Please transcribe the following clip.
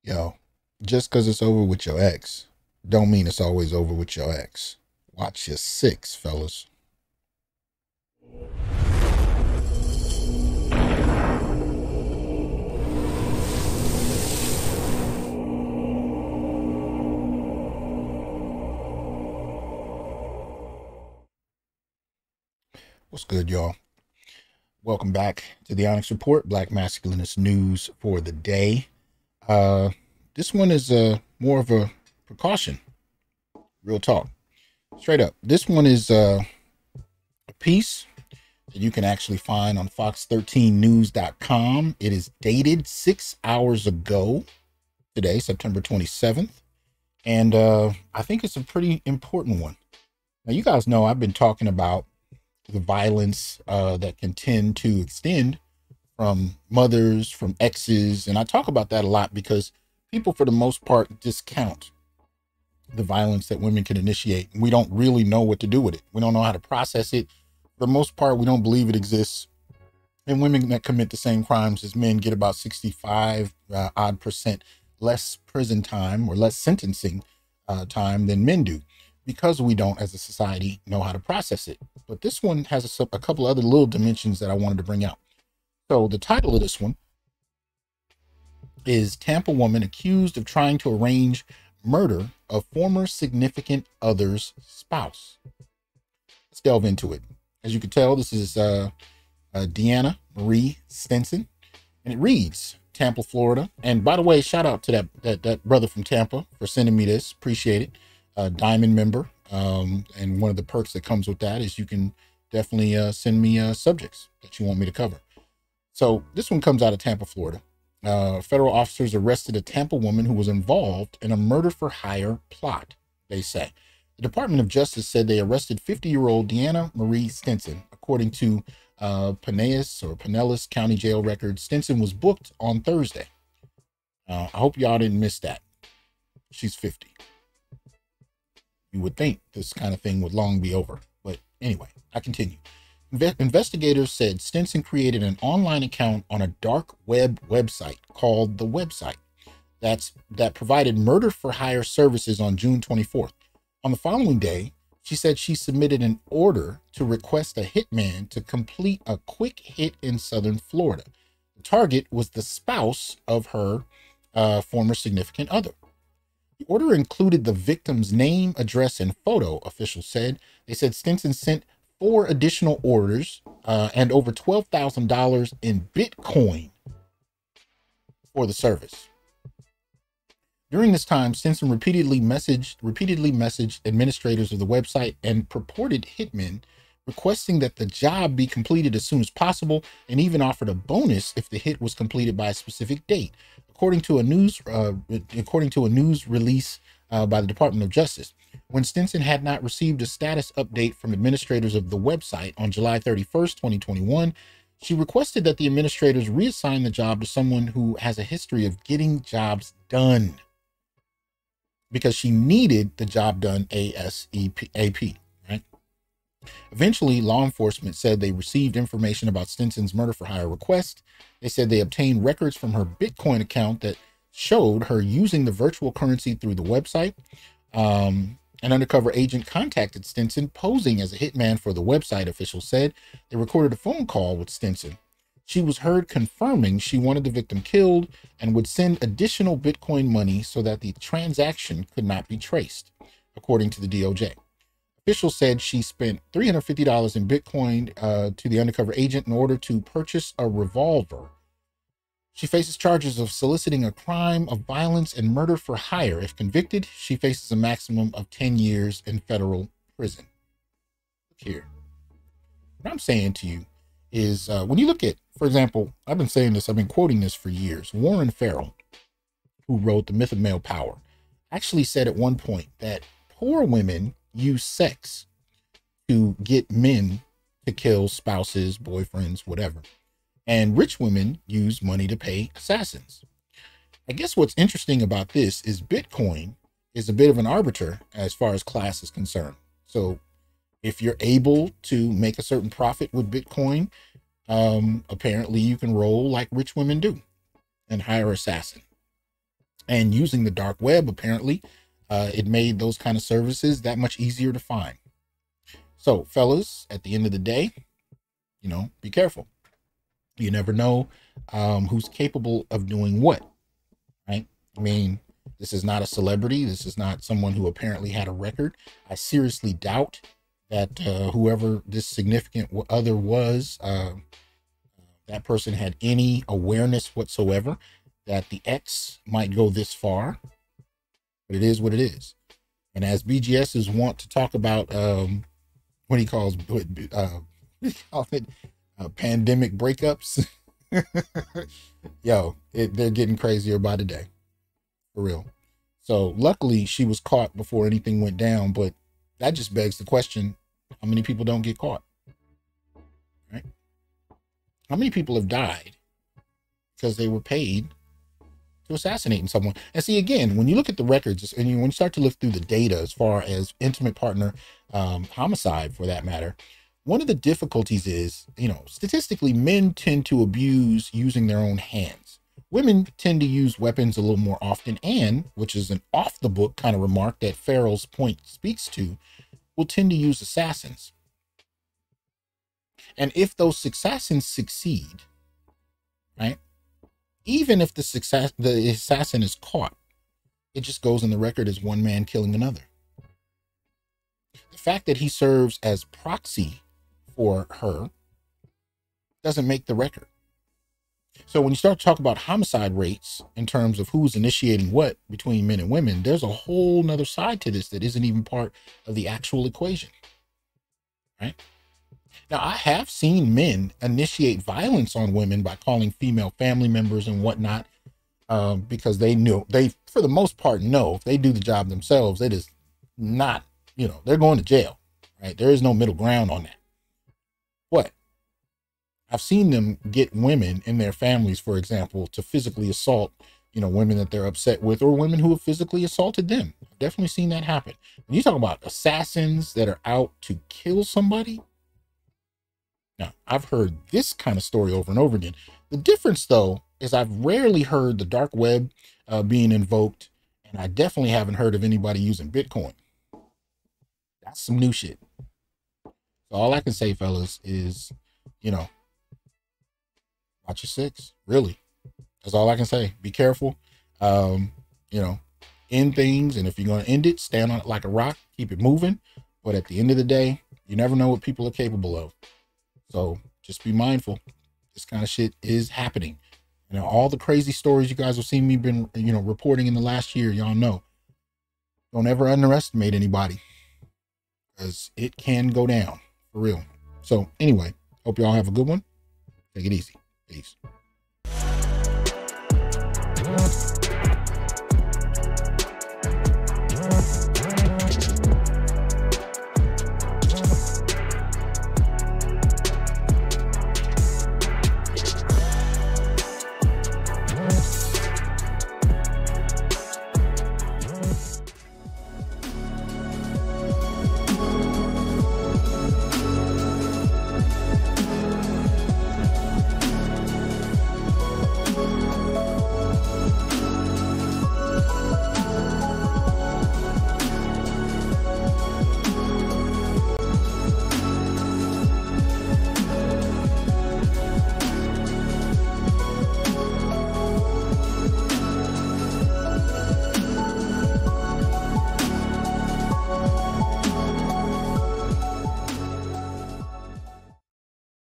Yo, just because it's over with your ex, don't mean it's always over with your ex. Watch your six, fellas. What's good, y'all? Welcome back to the Onyx Report, Black Masculinist news for the day. Uh, this one is more of a precaution. Real talk. Straight up. This one is a piece that you can actually find on fox13news.com. It is dated 6 hours ago today, September 27th. And I think it's a pretty important one. Now, you guys know I've been talking about the violence that can tend to extend from mothers, from exes. And I talk about that a lot because people, for the most part, discount the violence that women can initiate. We don't really know what to do with it. We don't know how to process it. For the most part, we don't believe it exists. And women that commit the same crimes as men get about 65 odd percent less prison time or less sentencing time than men do, because we don't, as a society, know how to process it. But this one has a couple other little dimensions that I wanted to bring out. So the title of this one is Tampa Woman Accused of Trying to Arrange Murder of Former Significant Other's Spouse. Let's delve into it. As you can tell, this is Deanna Marie Stinson, and it reads, Tampa, Florida. And by the way, shout out to that brother from Tampa for sending me this. Appreciate it. Diamond member. And one of the perks that comes with that is you can definitely send me subjects that you want me to cover. So this one comes out of Tampa, Florida. Federal officers arrested a Tampa woman who was involved in a murder for hire plot, they say. The Department of Justice said they arrested 50-year-old Deanna Marie Stinson. According to Pinellas County Jail records, Stinson was booked on Thursday. I hope y'all didn't miss that. She's 50. You would think this kind of thing would long be over. But anyway, I continue. Investigators said Stinson created an online account on a dark web website called The Website that provided murder for hire services on June 24th. On the following day, she said she submitted an order to request a hitman to complete a quick hit in southern Florida. The target was the spouse of her former significant other. The order included the victim's name, address, and photo, officials said. They said Stinson sent 4 additional orders and over $12,000 in Bitcoin for the service. During this time, Stinson repeatedly messaged administrators of the website and purported hitmen, requesting that the job be completed as soon as possible, and even offered a bonus if the hit was completed by a specific date, according to a news release by the Department of Justice. When Stinson had not received a status update from administrators of the website on July 31st, 2021, she requested that the administrators reassign the job to someone who has a history of getting jobs done, because she needed the job done ASAP, right? Eventually, law enforcement said they received information about Stinson's murder for hire request. They said they obtained records from her Bitcoin account that showed her using the virtual currency through the website. An undercover agent contacted Stinson posing as a hitman for the website, officials said. They recorded a phone call with Stinson. She was heard confirming she wanted the victim killed and would send additional Bitcoin money so that the transaction could not be traced, according to the DOJ. Officials said she spent $350 in Bitcoin to the undercover agent in order to purchase a revolver. She faces charges of soliciting a crime of violence and murder for hire. If convicted, she faces a maximum of 10 years in federal prison. Look here. What I'm saying to you is when you look at, for example, I've been quoting this for years. Warren Farrell, who wrote The Myth of Male Power, actually said at one point that poor women use sex to get men to kill spouses, boyfriends, whatever. And rich women use money to pay assassins. I guess what's interesting about this is Bitcoin is a bit of an arbiter as far as class is concerned. So if you're able to make a certain profit with Bitcoin, apparently you can roll like rich women do and hire assassin. And using the dark web, apparently, it made those kind of services that much easier to find. So, fellas, at the end of the day, be careful. You never know who's capable of doing what, right? I mean, this is not a celebrity. This is not someone who apparently had a record. I seriously doubt that whoever this significant other was, that person had any awareness whatsoever that the X might go this far. But it is what it is. And as BGSs want to talk about what he calls pandemic breakups, yo, they're getting crazier by the day, for real. So luckily she was caught before anything went down, but that just begs the question, how many people don't get caught, right? How many people have died because they were paid to assassinate someone? And see, again, when you look at the records and when you start to look through the data as far as intimate partner homicide, for that matter, one of the difficulties is, statistically, men tend to abuse using their own hands. Women tend to use weapons a little more often, and, which is an off-the-book kind of remark that Farrell's point speaks to, will tend to use assassins. And if those assassins succeed, right, even if the assassin is caught, it just goes in the record as one man killing another. The fact that he serves as proxy for her doesn't make the record. So when you start to talk about homicide rates in terms of who's initiating what between men and women, there's a whole nother side to this that isn't even part of the actual equation, right? Now, I have seen men initiate violence on women by calling female family members and whatnot, because they, for the most part, know if they do the job themselves, it is not, they're going to jail, right? There is no middle ground on that. But I've seen them get women in their families, for example, to physically assault, women that they're upset with, or women who have physically assaulted them. I've definitely seen that happen. When you talk about assassins that are out to kill somebody, now, I've heard this kind of story over and over again. The difference, though, is I've rarely heard the dark web being invoked, and I definitely haven't heard of anybody using Bitcoin. That's some new shit. So all I can say, fellas, is, watch your six. Really. That's all I can say. Be careful. End things, and if you're going to end it, stand on it like a rock. Keep it moving. But at the end of the day, you never know what people are capable of. So just be mindful. This kind of shit is happening. All the crazy stories you guys have seen me been, reporting in the last year, y'all know. Don't ever underestimate anybody, because it can go down for real. So anyway, hope y'all have a good one. Take it easy. Peace.